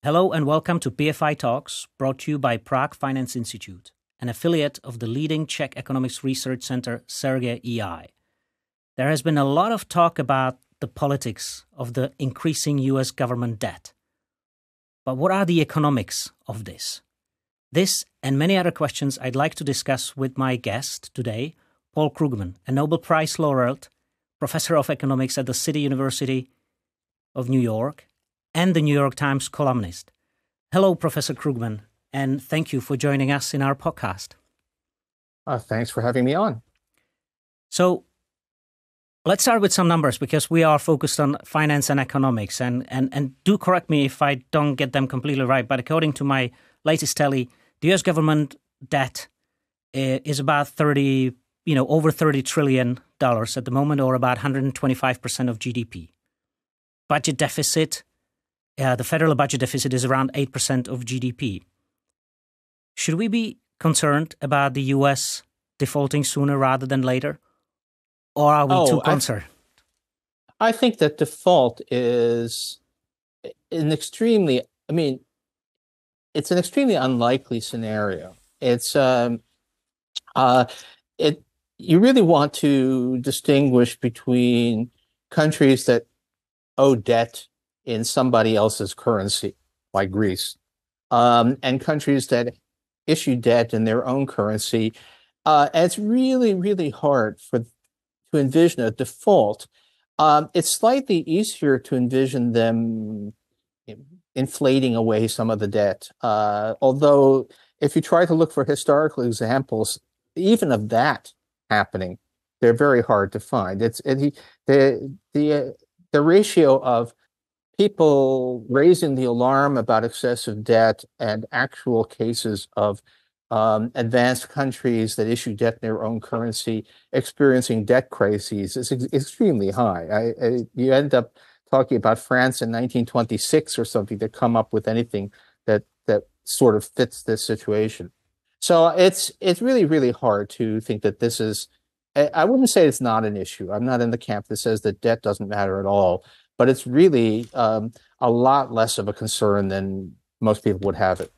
Hello and welcome to PFI Talks, brought to you by Prague Finance Institute, an affiliate of the leading Czech economics research center CERGE-EI. There has been a lot of talk about the politics of the increasing US government debt. But what are the economics of this? This and many other questions I'd like to discuss with my guest today, Paul Krugman, a Nobel Prize laureate, professor of economics at the City University of New York, and the New York Times columnist. Hello, Professor Krugman, and thank you for joining us in our podcast. Thanks for having me on. So let's start with some numbers because we are focused on finance and economics. And do correct me if I don't get them completely right, but according to my latest tally, the US government debt is about over $30 trillion at the moment, or about 125% of GDP. Budget deficit, the federal budget deficit is around 8% of GDP. Should we be concerned about the US defaulting sooner rather than later? Or are we too concerned? I think that default is an extremely unlikely scenario. You really want to distinguish between countries that owe debt in somebody else's currency, like Greece, and countries that issue debt in their own currency. And it's really, really hard to envision a default. It's slightly easier to envision them inflating away some of the debt. Although, if you try to look for historical examples, even of that happening, they're very hard to find. The ratio of people raising the alarm about excessive debt and actual cases of advanced countries that issue debt in their own currency experiencing debt crises is extremely high. You end up talking about France in 1926 or something to come up with anything that sort of fits this situation. So it's really, really hard to think that this is. I wouldn't say it's not an issue. I'm not in the camp that says that debt doesn't matter at all. But it's really a lot less of a concern than most people would have it.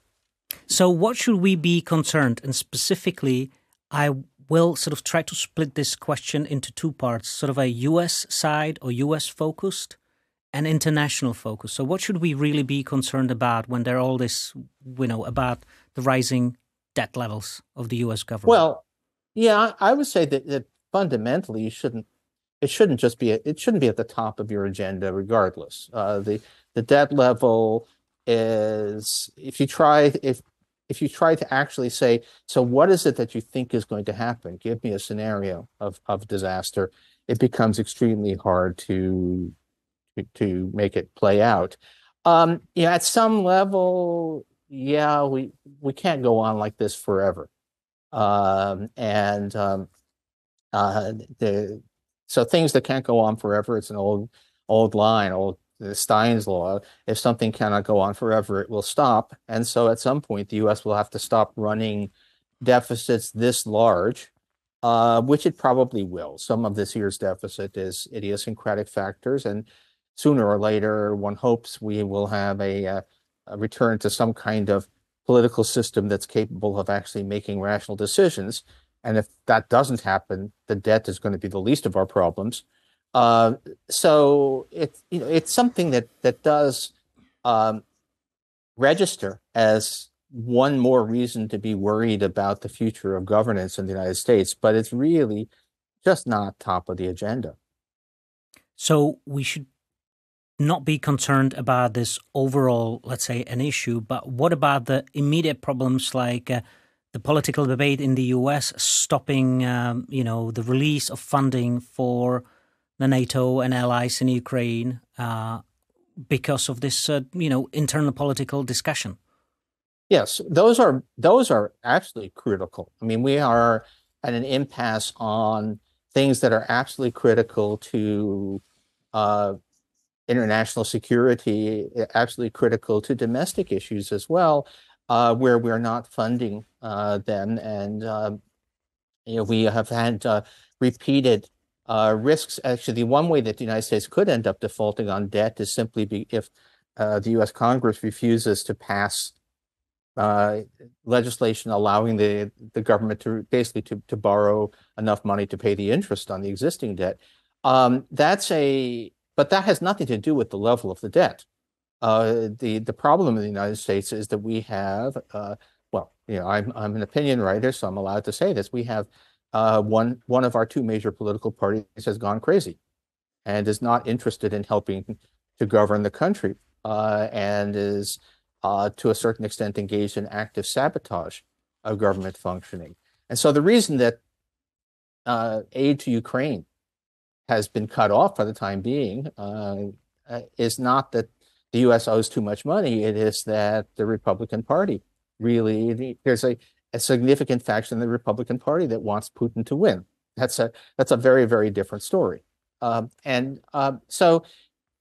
So what should we be concerned? And specifically, I will sort of try to split this question into two parts, sort of a US side or US focused and international focus. So what should we really be concerned about when there are all this, about the rising debt levels of the US government? Well, yeah, I would say that fundamentally it shouldn't be at the top of your agenda regardless. The debt level is, if you try to actually say, so what is it that you think is going to happen? Give me a scenario of disaster. It becomes extremely hard to make it play out. At some level, we can't go on like this forever. So things that can't go on forever, it's an old line, Stein's law. If something cannot go on forever, it will stop. And so at some point, the US will have to stop running deficits this large, which it probably will. Some of this year's deficit is idiosyncratic factors. And sooner or later, one hopes we will have a return to some kind of political system that's capable of actually making rational decisions. And if that doesn't happen, the debt is going to be the least of our problems. So it's something that does register as one more reason to be worried about the future of governance in the United States, but it's really just not top of the agenda. So we should not be concerned about this overall, let's say, an issue, but what about the immediate problems like the political debate in the US stopping, the release of funding for the NATO and allies in Ukraine because of this, internal political discussion? Yes, those are absolutely critical. I mean, we are at an impasse on things that are absolutely critical to international security, absolutely critical to domestic issues as well, where we're not funding them. And, we have had repeated risks. Actually, the one way that the United States could end up defaulting on debt is simply if the U.S. Congress refuses to pass legislation allowing the government to basically to borrow enough money to pay the interest on the existing debt. But that has nothing to do with the level of the debt. The problem in the United States is that we have, I'm an opinion writer, so I'm allowed to say this. We have one of our two major political parties has gone crazy and is not interested in helping to govern the country, and is to a certain extent engaged in active sabotage of government functioning. And so the reason that aid to Ukraine has been cut off for the time being is not that the U.S. owes too much money. It is that the Republican Party there's a significant faction in the Republican Party that wants Putin to win. That's a very, very different story. So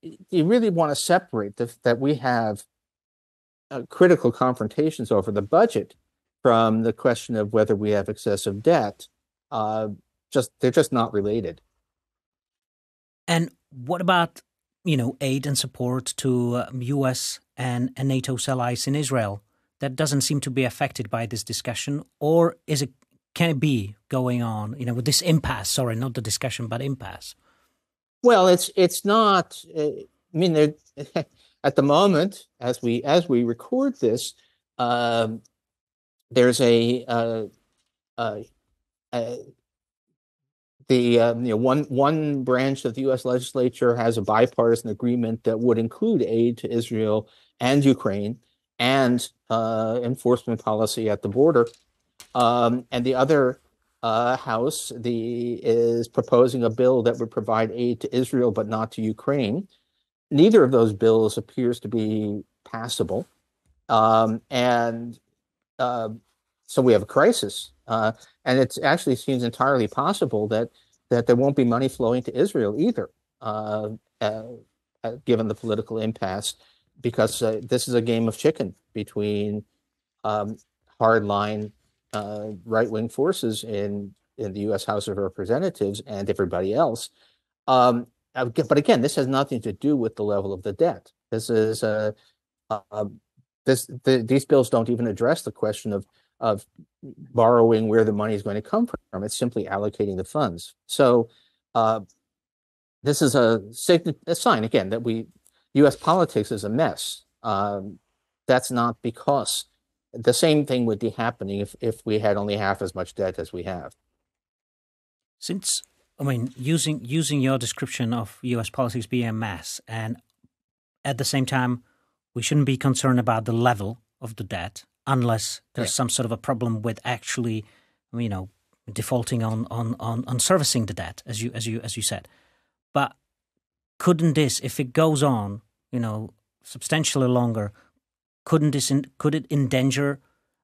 you really want to separate that we have critical confrontations over the budget from the question of whether we have excessive debt. They're just not related. And what about, aid and support to U.S. and NATO's allies in Israel? That doesn't seem to be affected by this discussion, or can it be going on, with this impasse? Sorry, not the discussion, but impasse. Well, it's not. At the moment, as we record this, there's one branch of the U.S. legislature has a bipartisan agreement that would include aid to Israel and Ukraine and enforcement policy at the border, and the other house is proposing a bill that would provide aid to Israel but not to Ukraine. Neither of those bills appears to be passable, so we have a crisis. And it actually seems entirely possible that there won't be money flowing to Israel either, given the political impasse, because this is a game of chicken between hardline right-wing forces in the U.S. House of Representatives and everybody else. But again, this has nothing to do with the level of the debt. This is these bills don't even address the question of borrowing where the money is going to come from. It's simply allocating the funds. So this is a sign again that U.S. politics is a mess. That's not because the same thing would be happening if we had only half as much debt as we have. Using your description of U.S. politics being a mess, and at the same time, we shouldn't be concerned about the level of the debt unless there's some sort of a problem with actually, defaulting on servicing the debt, as you said. But couldn't this, if it goes on, substantially longer, could it endanger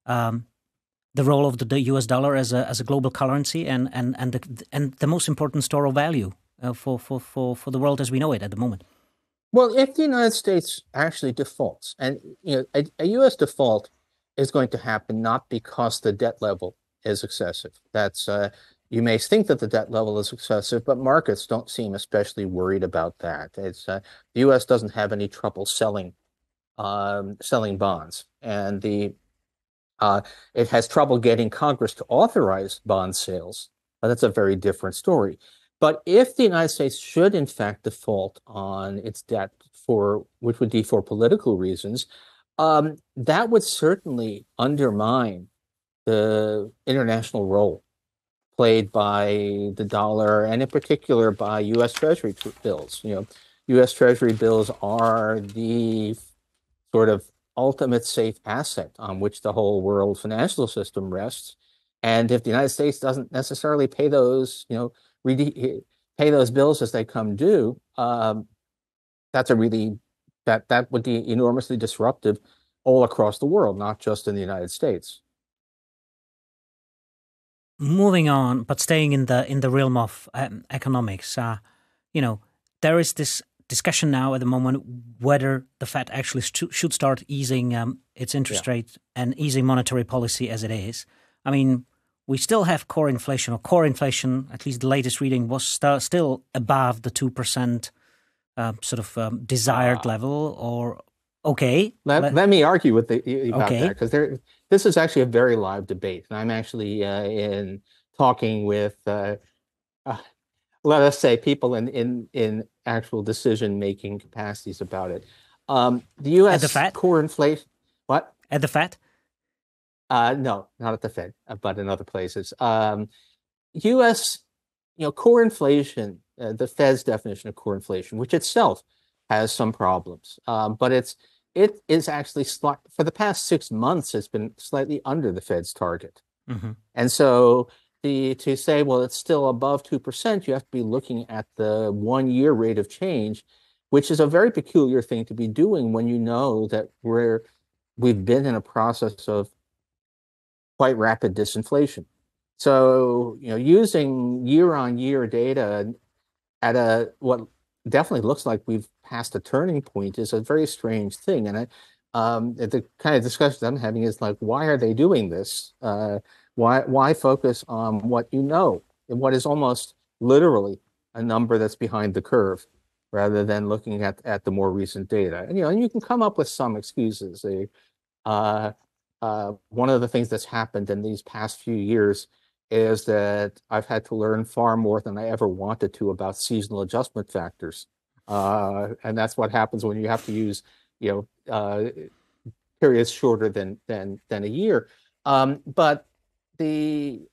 the role of the U.S. dollar as a global currency and the most important store of value for the world as we know it at the moment? Well, if the United States actually defaults, and a U.S. default is going to happen not because the debt level is excessive. That's you may think that the debt level is excessive, but markets don't seem especially worried about that. The U.S. doesn't have any trouble selling bonds, and it has trouble getting Congress to authorize bond sales. But that's a very different story. But if the United States should in fact default on its debt which would be for political reasons, that would certainly undermine the international role played by the dollar, and in particular by U.S. Treasury bills. U.S. Treasury bills are the sort of ultimate safe asset on which the whole world financial system rests. And if the United States doesn't necessarily pay those, pay those bills as they come due, that would be enormously disruptive all across the world, not just in the United States. Moving on, but staying in the realm of economics, there is this discussion now at the moment whether the Fed actually should start easing its interest rate and easing monetary policy as it is. We still have core inflation, at least the latest reading was still above the 2% desired level, or Okay. Let me argue with about Okay. that, because this is actually a very live debate, and I'm actually in talking with uh, let us say people in actual decision making capacities about it. The At the U.S. Fed? core inflation, what? At the Fed? No, not at the Fed, but in other places. U.S. Core inflation, the Fed's definition of core inflation, which itself has some problems, but it is actually for the past 6 months has been slightly under the Fed's target. Mm-hmm. And so to say, well, it's still above 2%, you have to be looking at the 1 year rate of change, which is a very peculiar thing to be doing when you know that we've been in a process of quite rapid disinflation. So, using year-on-year data at what definitely looks like we've passed a turning point is a very strange thing. And the kind of discussions I'm having is like, why are they doing this? Why focus on what you know, and what is almost literally a number that's behind the curve, rather than looking at the more recent data? And you can come up with some excuses. One of the things that's happened in these past few years is that I've had to learn far more than I ever wanted to about seasonal adjustment factors. And that's what happens when you have to use, periods shorter than a year. But the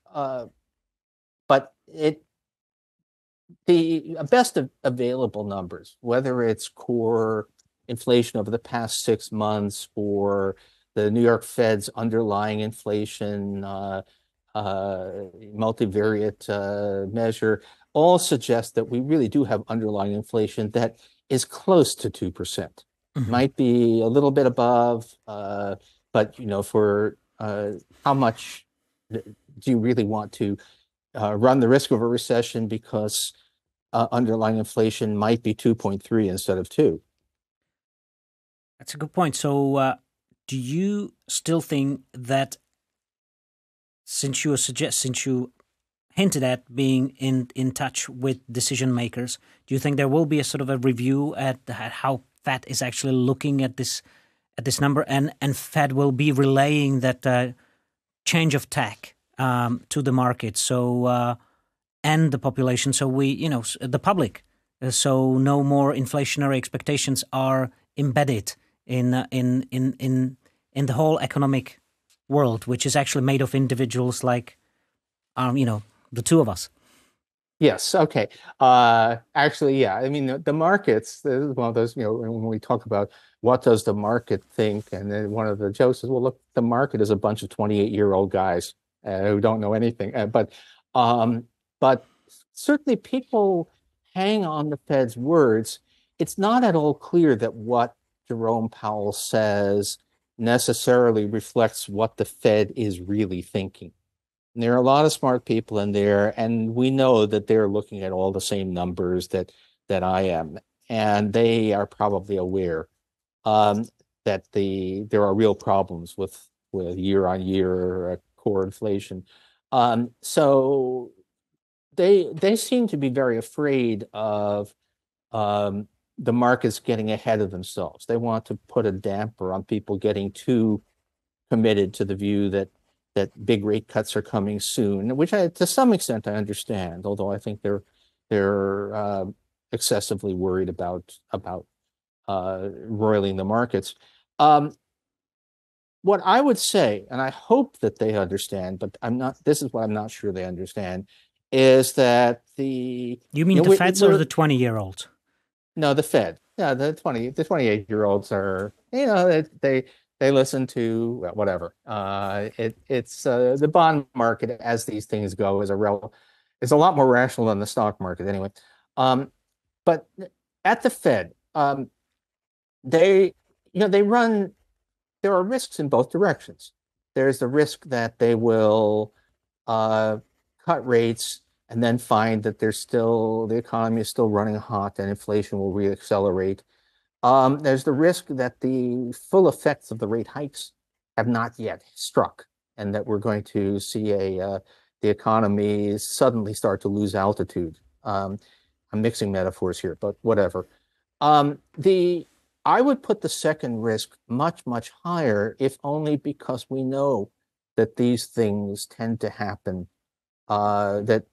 best available numbers, whether it's core inflation over the past 6 months or the New York Fed's underlying inflation multivariate measure, all suggest that we really do have underlying inflation that is close to 2%. Mm-hmm. Might be a little bit above, but for how much do you really want to run the risk of a recession because underlying inflation might be 2.3 instead of 2? That's a good point. So do you still think that, since you hinted at being in touch with decision makers, do you think there will be a sort of a review at how Fed is actually looking at this number, and Fed will be relaying that change of tack to the market, so and the population, so the public, so no more inflationary expectations are embedded in the whole economic world, which is actually made of individuals like, the two of us. Yes. Okay. Actually, yeah. I mean, the markets, this is one of those, when we talk about what does the market think, and then one of the jokes is, well, look, the market is a bunch of 28-year-old guys who don't know anything. But certainly people hang on the Fed's words. It's not at all clear that what Jerome Powell says necessarily reflects what the Fed is really thinking. And there are a lot of smart people in there, and we know that they're looking at all the same numbers that I am, and they are probably aware that there are real problems with year-on-year core inflation. So they seem to be very afraid of the markets getting ahead of themselves. They want to put a damper on people getting too committed to the view that big rate cuts are coming soon, which to some extent I understand, although I think they're excessively worried about roiling the markets. What I would say, and I hope that they understand, but this is what I'm not sure they understand, is that You mean the Feds or the 20-year-olds? No, the Fed. Yeah, the 28-year-olds are, they listen to whatever. It's the bond market, as these things go, is a lot more rational than the stock market anyway. But at the Fed, they run. There are risks in both directions. There's the risk that they will cut rates and then find that the economy is still running hot and inflation will reaccelerate. There's the risk that the full effects of the rate hikes have not yet struck, and that we're going to see the economy suddenly start to lose altitude. I'm mixing metaphors here, but whatever. I would put the second risk much, much higher, if only because we know that these things tend to happen, that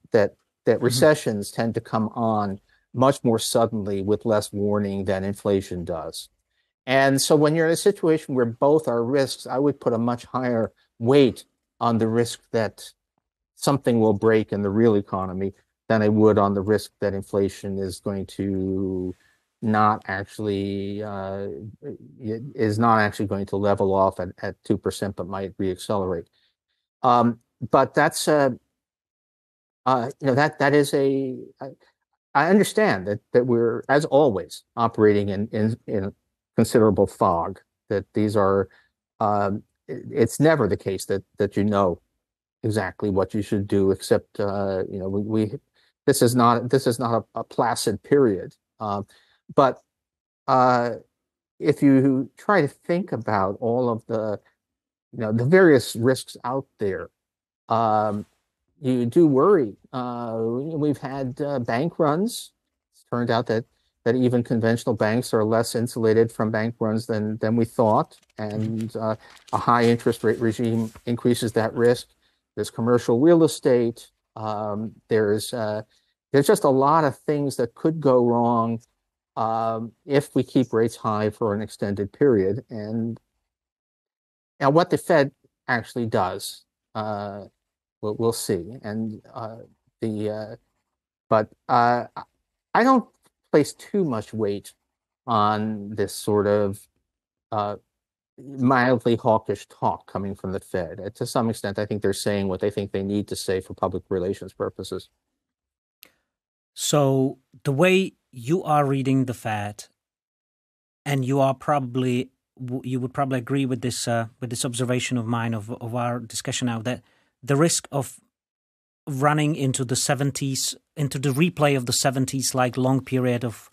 recessions tend to come on much more suddenly with less warning than inflation does. And so when you're in a situation where both are risks, I would put a much higher weight on the risk that something will break in the real economy than I would on the risk that inflation is going to not actually going to level off at 2%, but might reaccelerate. But that's that is I understand that we're, as always, operating in considerable fog. That these are it's never the case that you know exactly what you should do, except this is not a placid period. But if you try to think about all of the various risks out there, you do worry. We've had bank runs. It's turned out that even conventional banks are less insulated from bank runs than we thought, and a high interest rate regime increases that risk. There's commercial real estate. There's just a lot of things that could go wrong if we keep rates high for an extended period. And now, what the Fed actually does, we'll see. And but I don't place too much weight on this sort of mildly hawkish talk coming from the Fed. To some extent, I think they're saying what they think they need to say for public relations purposes. So the way you are reading the Fed, and you would probably agree with this observation of mine of our discussion now, that the risk of running into the 70s, into the replay of the 70s, like long period of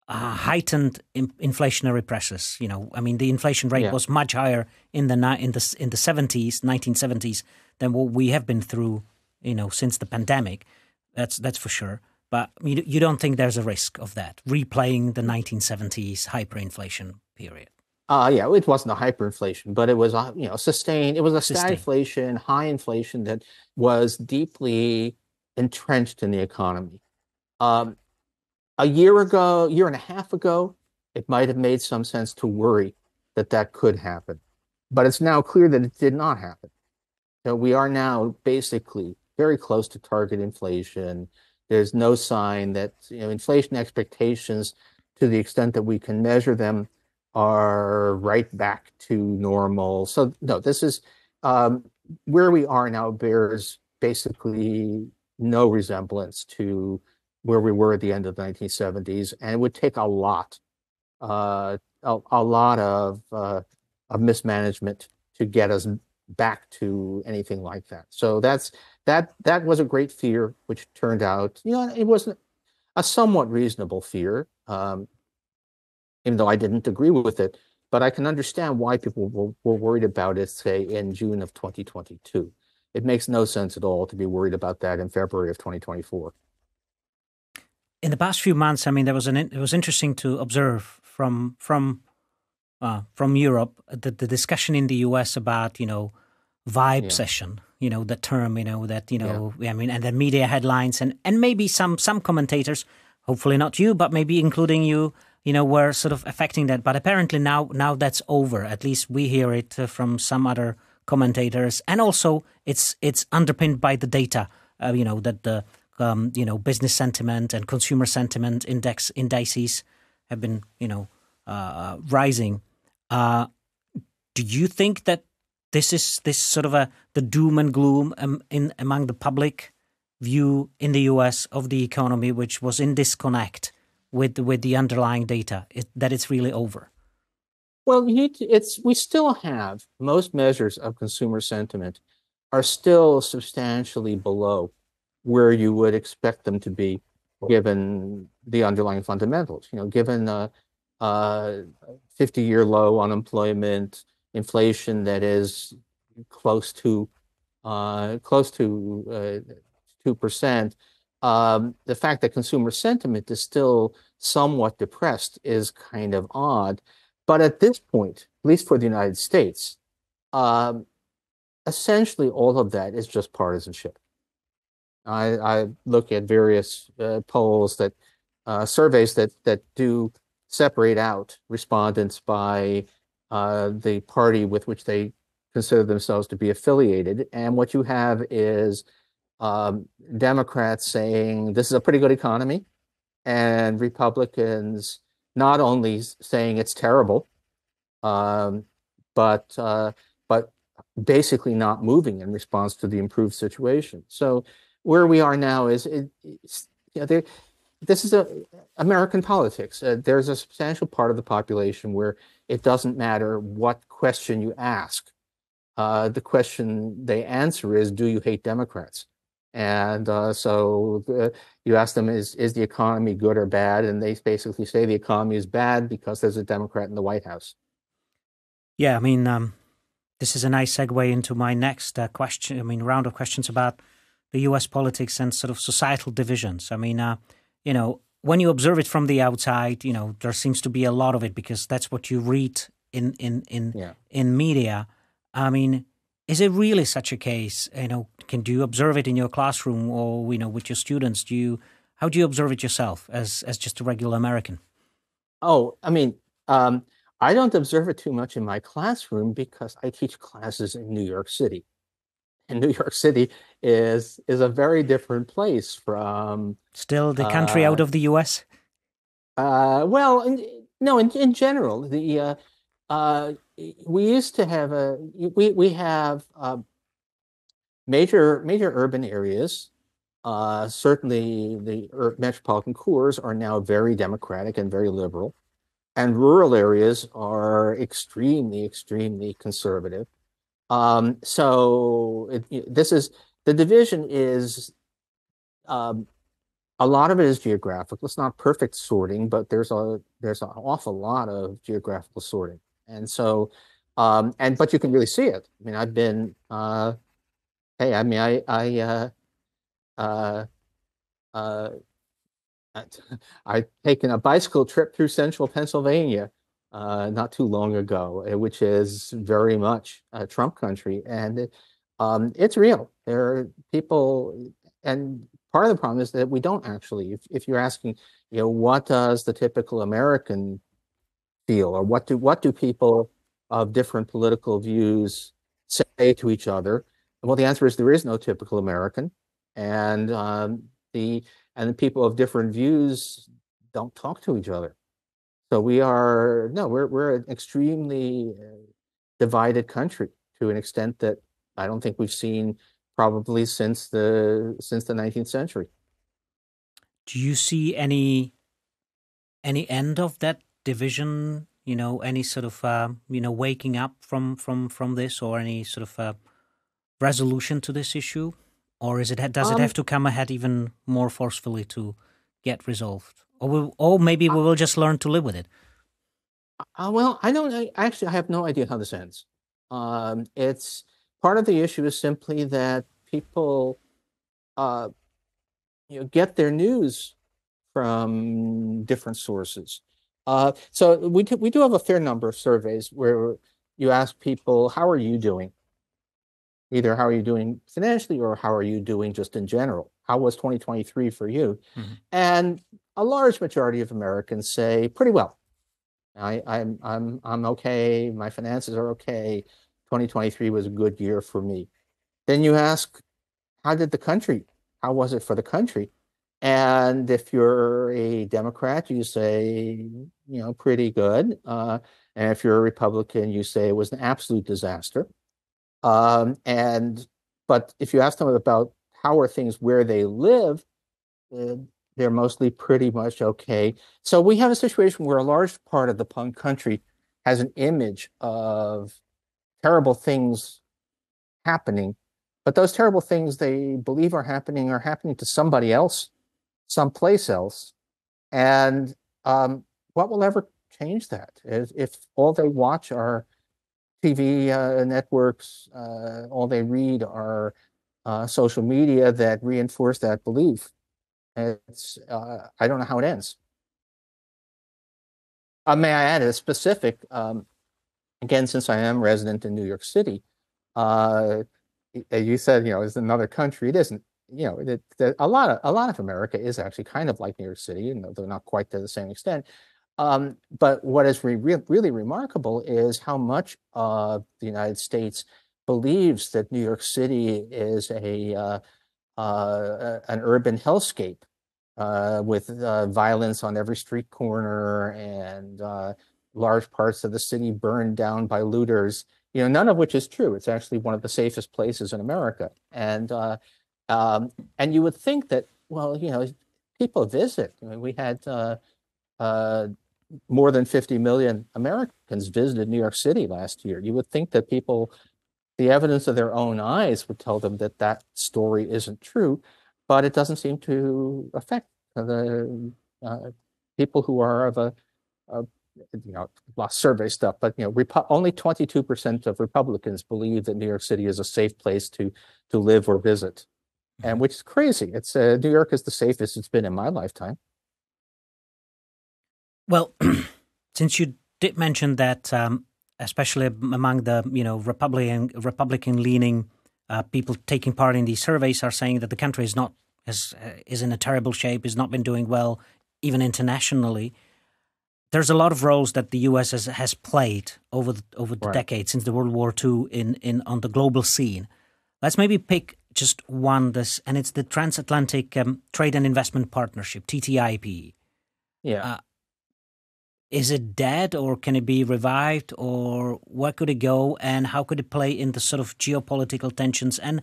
heightened inflationary pressures. I mean, the inflation rate was much higher in the 70s, 1970s, than what we have been through, since the pandemic. That's for sure. But you don't think there's a risk of that replaying the 1970s hyperinflation period? It wasn't a hyperinflation, but it was sustained. It was a stagflation, high inflation that was deeply entrenched in the economy. A year and a half ago, it might have made some sense to worry that could happen, but it's now clear that it did not happen. We are now basically very close to target inflation. There's no sign that inflation expectations, to the extent that we can measure them, are right back to normal. So no, this is where we are now bears basically no resemblance to where we were at the end of the 1970s, and it would take a lot of mismanagement to get us back to anything like that. So that was a great fear, which turned out, it was a somewhat reasonable fear, even though I didn't agree with it. But I can understand why people were worried about it, say, in June of 2022. It makes no sense at all to be worried about that in February of 2024. In the past few months, I mean, it was interesting to observe from Europe the discussion in the US about vibe-cession, the term, I mean, and the media headlines and maybe some commentators, hopefully not you, but maybe including you, were sort of affecting that. But apparently now that's over. At least we hear it from some other commentators, and also it's underpinned by the data. That the business sentiment and consumer sentiment indices have been rising. Do you think that this is sort of the doom and gloom among the public view in the US of the economy, which was in disconnect with the underlying data, that it's really over? Well, we still have most measures of consumer sentiment are still substantially below where you would expect them to be, given the underlying fundamentals. Given 50-year low unemployment, inflation that is close to 2%. The fact that consumer sentiment is still somewhat depressed is kind of odd. But at this point, at least for the United States, essentially all of that is just partisanship. I look at various polls that surveys that do separate out respondents by the party with which they consider themselves to be affiliated. And what you have is Democrats saying this is a pretty good economy, and Republicans not only saying it's terrible, but basically not moving in response to the improved situation. So where we are now is, this is American politics. There's a substantial part of the population where it doesn't matter what question you ask. The question they answer is, do you hate Democrats? And you ask them, is the economy good or bad? And they basically say the economy is bad because there's a Democrat in the White House. Yeah, I mean, this is a nice segue into my next question. I mean, round of questions about the U.S. politics and sort of societal divisions. I mean, when you observe it from the outside, there seems to be a lot of it because that's what you read in media. I mean, is it really such a case? Do you observe it in your classroom or with your students? How do you observe it yourself as just a regular American? Oh, I mean, I don't observe it too much in my classroom because I teach classes in New York City. And New York City is a very different place from... Still the country out of the U.S.? Well, no, in general, we used to have we have major urban areas. Certainly the metropolitan cores are now very democratic and very liberal, and rural areas are extremely conservative. So the division is a lot of it is geographical. It's not perfect sorting, but there's an awful lot of geographical sorting. And so, but you can really see it. I mean, I've been, I've taken a bicycle trip through central Pennsylvania not too long ago, which is very much Trump country. And it's real. There are people, and part of the problem is that we don't actually, if you're asking, what does the typical American feel, or what do people of different political views say to each other? Well, the answer is there is no typical American, and the people of different views don't talk to each other. So we're an extremely divided country to an extent that I don't think we've seen probably since the 19th century. Do you see any end of that division? Any sort of waking up from this, or any sort of resolution to this issue, or does it have to come ahead even more forcefully to get resolved, or maybe we will just learn to live with it? Well, I have no idea how this ends. It's part of the issue is simply that people get their news from different sources. So we do have a fair number of surveys where you ask people, how are you doing? Either how are you doing financially, or how are you doing just in general? How was 2023 for you? Mm-hmm. And a large majority of Americans say pretty well. I'm okay. My finances are okay. 2023 was a good year for me. Then you ask, how was it for the country? And if you're a Democrat, you say, pretty good. And if you're a Republican, you say it was an absolute disaster. But if you ask them about how are things where they live, they're mostly pretty much okay. So we have a situation where a large part of the country has an image of terrible things happening, but those terrible things they believe are happening to somebody else, someplace else. And what will ever change that? If all they watch are TV networks, all they read are social media that reinforce that belief. I don't know how it ends. May I add a specific, again, since I am resident in New York City, you said, it's another country. It isn't. A lot of America is actually kind of like New York City, though not quite to the same extent. But what is really remarkable is how much of the United States believes that New York City is an urban hellscape with violence on every street corner and large parts of the city burned down by looters. None of which is true. It's actually one of the safest places in America, and you would think that, well, people visit. I mean, we had more than 50 million Americans visited New York City last year. You would think that the evidence of their own eyes would tell them that that story isn't true, but it doesn't seem to affect the people who are of a lost survey stuff, but only 22% of Republicans believe that New York City is a safe place to live or visit, and which is crazy. It's New York is the safest it's been in my lifetime. Well, since you did mention that, especially among the Republican-leaning people taking part in these surveys are saying that the country is in a terrible shape, has not been doing well, even internationally. There's a lot of roles that the U.S. has played over the Right. decades since the World War II on the global scene. Let's maybe pick just one, and it's the Transatlantic Trade and Investment Partnership, TTIP. Yeah. Is it dead, or can it be revived, or where could it go, and how could it play in the sort of geopolitical tensions and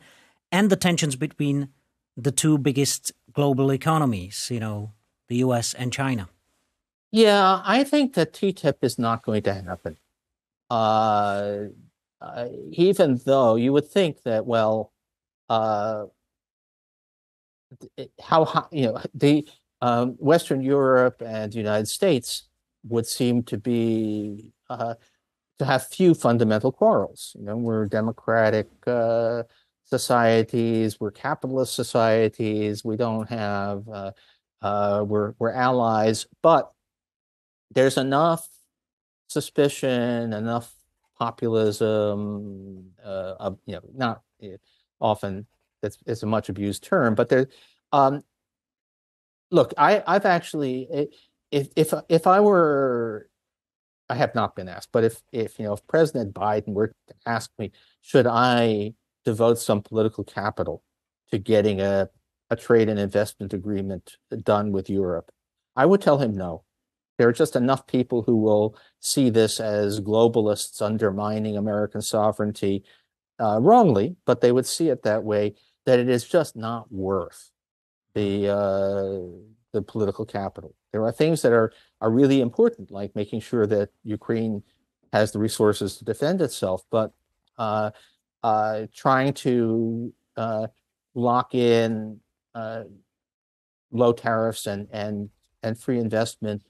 the tensions between the two biggest global economies, the U.S. and China? Yeah, I think that TTIP is not going to happen. Even though you would think that, well, the Western Europe and the United States would seem to be to have few fundamental quarrels. We're democratic societies, we're capitalist societies. We don't have we're allies, but there's enough suspicion, enough populism, not often it's a much abused term, but there. Look, I've actually, if I were, I have not been asked, but if President Biden were to ask me, should I devote some political capital to getting a trade and investment agreement done with Europe, I would tell him no. There are just enough people who will see this as globalists undermining American sovereignty, wrongly, but they would see it that way, that it is just not worth the political capital. There are things that are really important, like making sure that Ukraine has the resources to defend itself, but trying to lock in low tariffs and free investment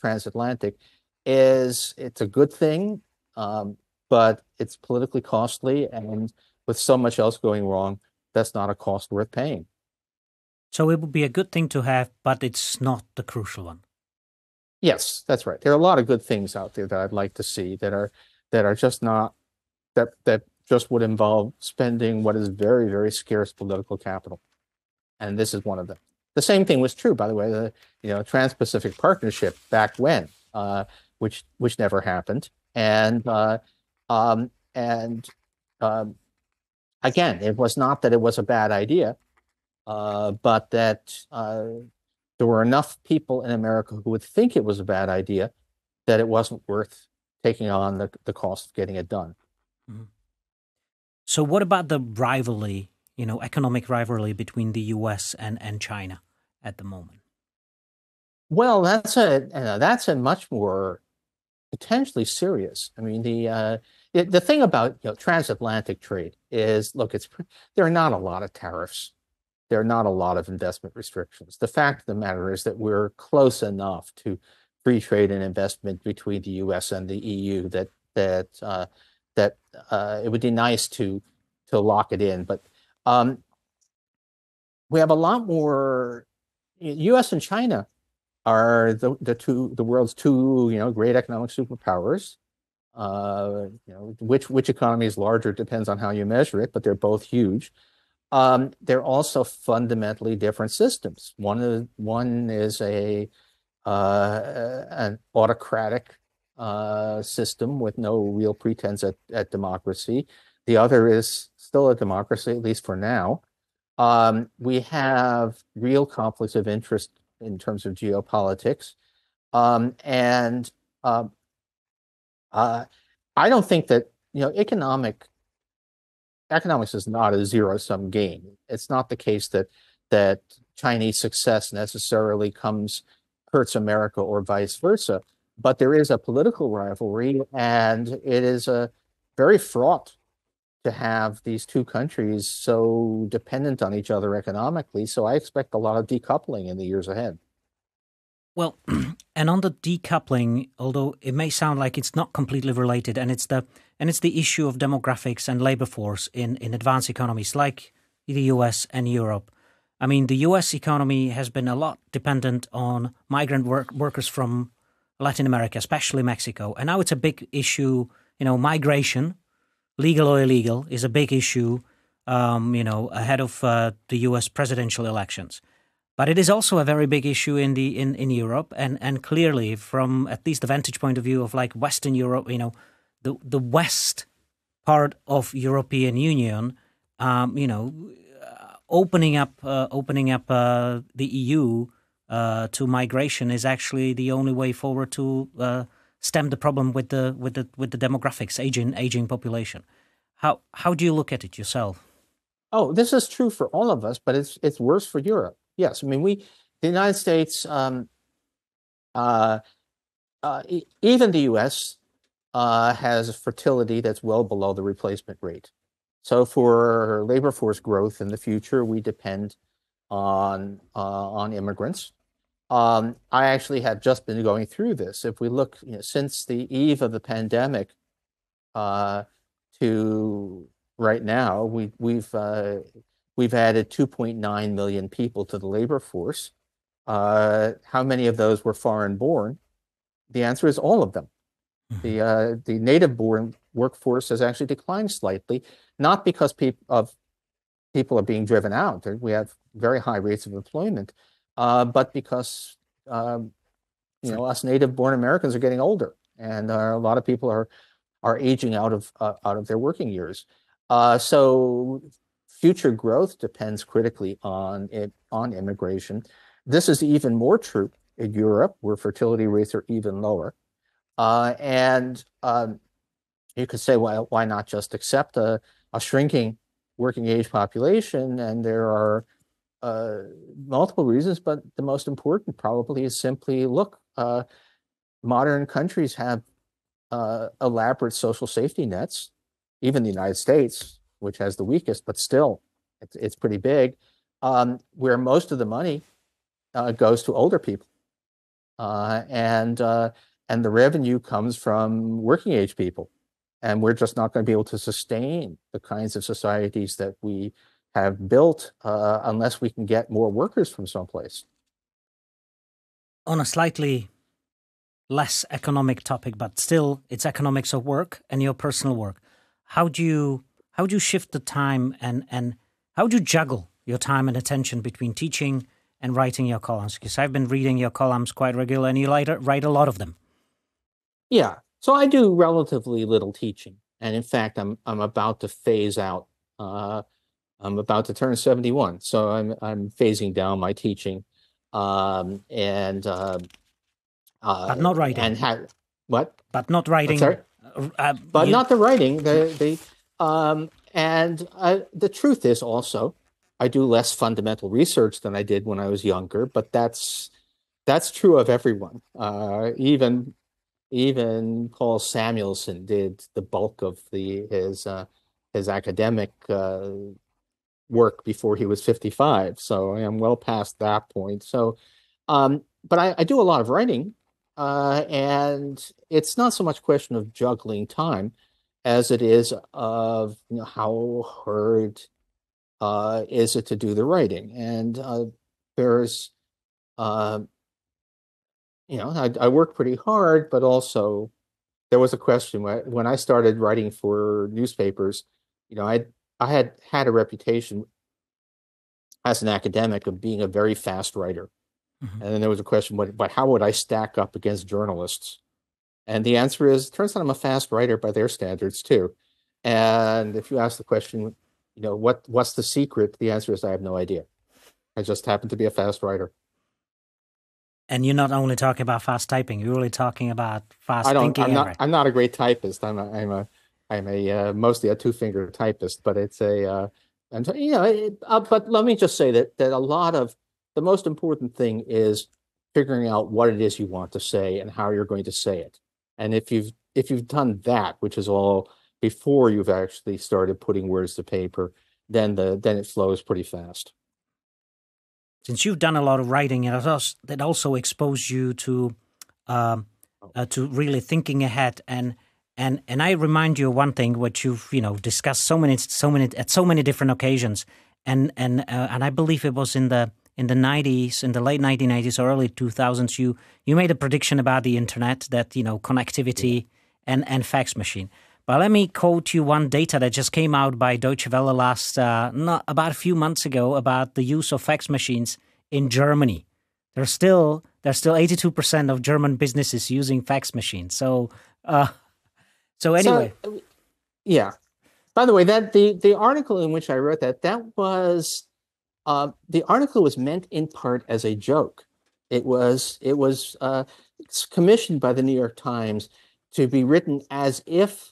transatlantic it's a good thing, but it's politically costly, and with so much else going wrong, that's not a cost worth paying. So it would be a good thing to have, but it's not the crucial one. Yes, that's right. There are a lot of good things out there that I'd like to see that are just not that just would involve spending what is very, very scarce political capital. And this is one of them. The same thing was true, by the way, the Trans-Pacific Partnership back when, which never happened. And again, it was not that it was a bad idea, but that there were enough people in America who would think it was a bad idea that it wasn't worth taking on the cost of getting it done. Mm-hmm. So what about the rivalry, economic rivalry between the U.S. and China at the moment? Well, that's a much more potentially serious. I mean, the thing about transatlantic trade is, look, there are not a lot of tariffs. There are not a lot of investment restrictions. The fact of the matter is that we're close enough to free trade and investment between the U.S. and the EU that it would be nice to lock it in. But we have a lot more. U.S. and China are the world's two, great economic superpowers. Which economy is larger depends on how you measure it, but they're both huge. They're also fundamentally different systems. One is an autocratic system with no real pretense at democracy. The other is still a democracy, at least for now. We have real conflicts of interest in terms of geopolitics. I don't think that, economics is not a zero-sum game. It's not the case that Chinese success necessarily hurts America or vice versa. But there is a political rivalry, and it is very fraught to have these two countries so dependent on each other economically. So I expect a lot of decoupling in the years ahead. Well, and on the decoupling, although it may sound like it's not completely related, and it's the issue of demographics and labor force in advanced economies like the US and Europe. I mean, the US economy has been a lot dependent on migrant workers from Latin America, especially Mexico. And now it's a big issue, migration, legal or illegal, is a big issue, ahead of the US presidential elections. But it is also a very big issue in Europe, and clearly from at least the vantage point of view of like Western Europe, the West part of European Union, opening up the EU to migration is actually the only way forward to stem the problem with the demographics, aging population. How do you look at it yourself? Oh, this is true for all of us, but it's worse for Europe. Yes, I mean the United States, even the U.S. Has a fertility that's well below the replacement rate. So for labor force growth in the future, we depend on immigrants. I actually have just been going through this. If we look, since the eve of the pandemic to right now, we've added 2.9 million people to the labor force. How many of those were foreign born? The answer is all of them. The native born workforce has actually declined slightly, not because people are being driven out. We have very high rates of employment, but because us native born Americans are getting older, and a lot of people are aging out of their working years. So future growth depends critically on immigration. This is even more true in Europe, where fertility rates are even lower. You could say, well, why not just accept a shrinking working age population? And there are multiple reasons, but the most important probably is simply, look, modern countries have elaborate social safety nets, even the United States, which has the weakest, but still it's pretty big, where most of the money goes to older people. And the revenue comes from working age people. And we're just not going to be able to sustain the kinds of societies that we have built unless we can get more workers from someplace. On a slightly less economic topic, but still it's economics of work and your personal work. How do you shift the time and how do you juggle your time and attention between teaching and writing your columns? Because I've been reading your columns quite regularly, and you write a lot of them. Yeah, so I do relatively little teaching, and in fact, I'm about to phase out. I'm about to turn 71, so I'm phasing down my teaching, but not writing. And what? But not writing. Sorry? But not the writing. The truth is also, I do less fundamental research than I did when I was younger. But that's true of everyone. Even Paul Samuelson did the bulk of his academic work before he was 55. So I am well past that point. So, but I do a lot of writing. And it's not so much a question of juggling time as it is of how hard is it to do the writing. And there's I worked pretty hard, but also there was a question when I started writing for newspapers. I had a reputation as an academic of being a very fast writer. Mm-hmm. And then there was a question, but how would I stack up against journalists? And the answer is, it turns out I'm a fast writer by their standards too. And if you ask the question, what's the secret? The answer is, I have no idea. I just happen to be a fast writer. And you're not only talking about fast typing; you're really talking about fast thinking. I'm not a great typist. I'm a mostly a two-finger typist. But it's but let me just say that a lot of the most important thing is figuring out what it is you want to say and how you're going to say it. And if you've done that, which is all before you've actually started putting words to paper, then it flows pretty fast. Since you've done a lot of writing, that also exposed you to really thinking ahead. And I remind you of one thing which you've discussed so many at so many different occasions. And I believe it was in the 90s, in the late 1990s or early 2000s, you made a prediction about the internet, that connectivity and fax machine. But let me quote you one data that just came out by Deutsche Welle about a few months ago about the use of fax machines in Germany. There's still 82% of German businesses using fax machines. So anyway, yeah. By the way, that the article in which I wrote that was the article was meant in part as a joke. It was commissioned by the New York Times to be written as if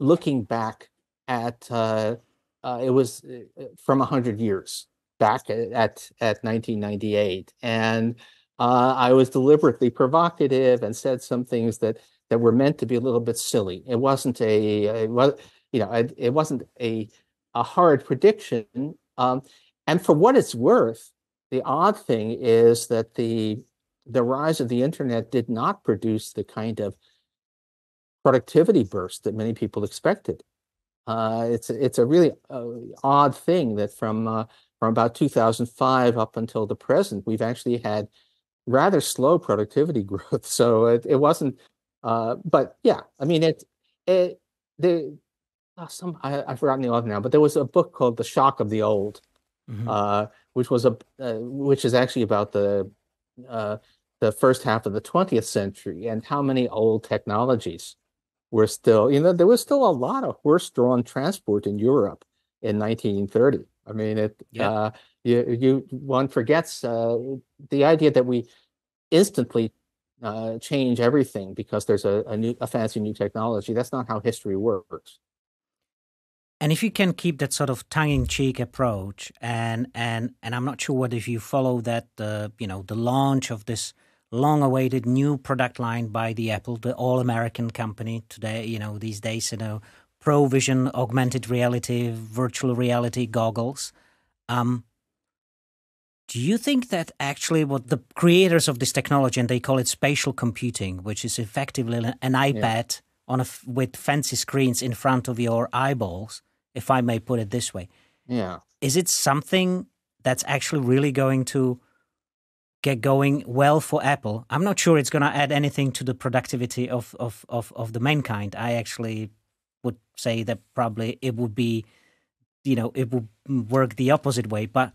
looking back at it was from 100 years back at 1998, and I was deliberately provocative and said some things that were meant to be a little bit silly. It wasn't it wasn't a hard prediction. And for what it's worth, the odd thing is that the rise of the internet did not produce the kind of productivity burst that many people expected. It's a really odd thing that from about 2005 up until the present, we've actually had rather slow productivity growth. So it wasn't. But yeah, I mean I've forgotten the author now, but there was a book called The Shock of the Old. Mm-hmm. Which is actually about the first half of the 20th century and how many old technologies were still, there was still a lot of horse-drawn transport in Europe in 1930. I mean, one forgets the idea that we instantly change everything because there's a fancy new technology. That's not how history works. And if you can keep that sort of tongue-in-cheek approach, and I'm not sure whether you follow that, the launch of this long-awaited new product line by the Apple, the all-American company today, these days, ProVision, augmented reality, virtual reality goggles. Do you think that actually what the creators of this technology, and they call it spatial computing, which is effectively an iPad with fancy screens in front of your eyeballs, if I may put it this way. Yeah. Is it something that's actually really going to get going well for Apple? I'm not sure it's going to add anything to the productivity of the mankind. I actually would say that probably it would be, it would work the opposite way. But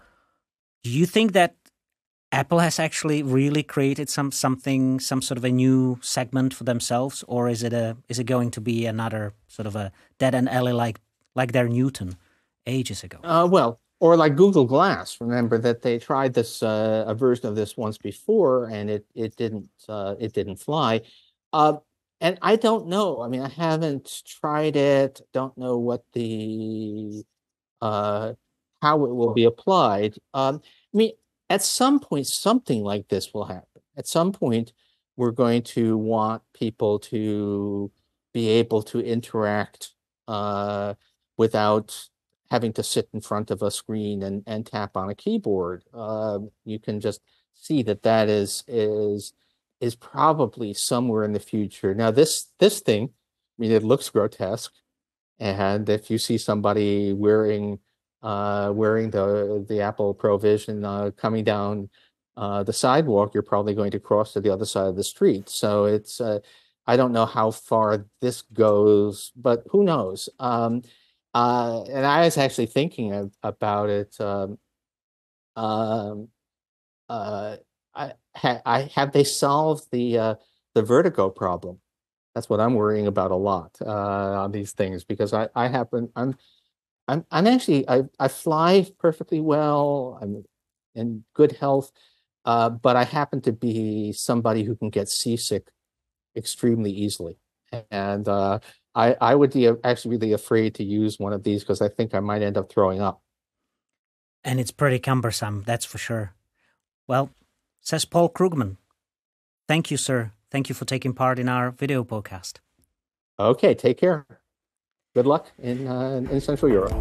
do you think that Apple has actually really created some sort of a new segment for themselves, or is it going to be another sort of a dead end alley like their Newton ages ago? Well, or like Google Glass. Remember that they tried this a version of this once before, and it didn't fly. And I don't know. I mean, I haven't tried it. Don't know what how it will be applied. I mean, at some point, something like this will happen. At some point, we're going to want people to be able to interact without having to sit in front of a screen and tap on a keyboard. You can just see that is probably somewhere in the future. Now, this thing, I mean, it looks grotesque, and if you see somebody wearing the Apple ProVision coming down the sidewalk, you're probably going to cross to the other side of the street. So it's, I don't know how far this goes, but who knows? And I was actually thinking about it. Have they solved the vertigo problem? That's what I'm worrying about a lot on these things, because I'm actually, I fly perfectly well. I'm in good health, but I happen to be somebody who can get seasick extremely easily. And I would be actually really afraid to use one of these, because I think I might end up throwing up. And it's pretty cumbersome, that's for sure. Well, says Paul Krugman. Thank you, sir. Thank you for taking part in our video podcast. Okay, take care. Good luck in Central Europe.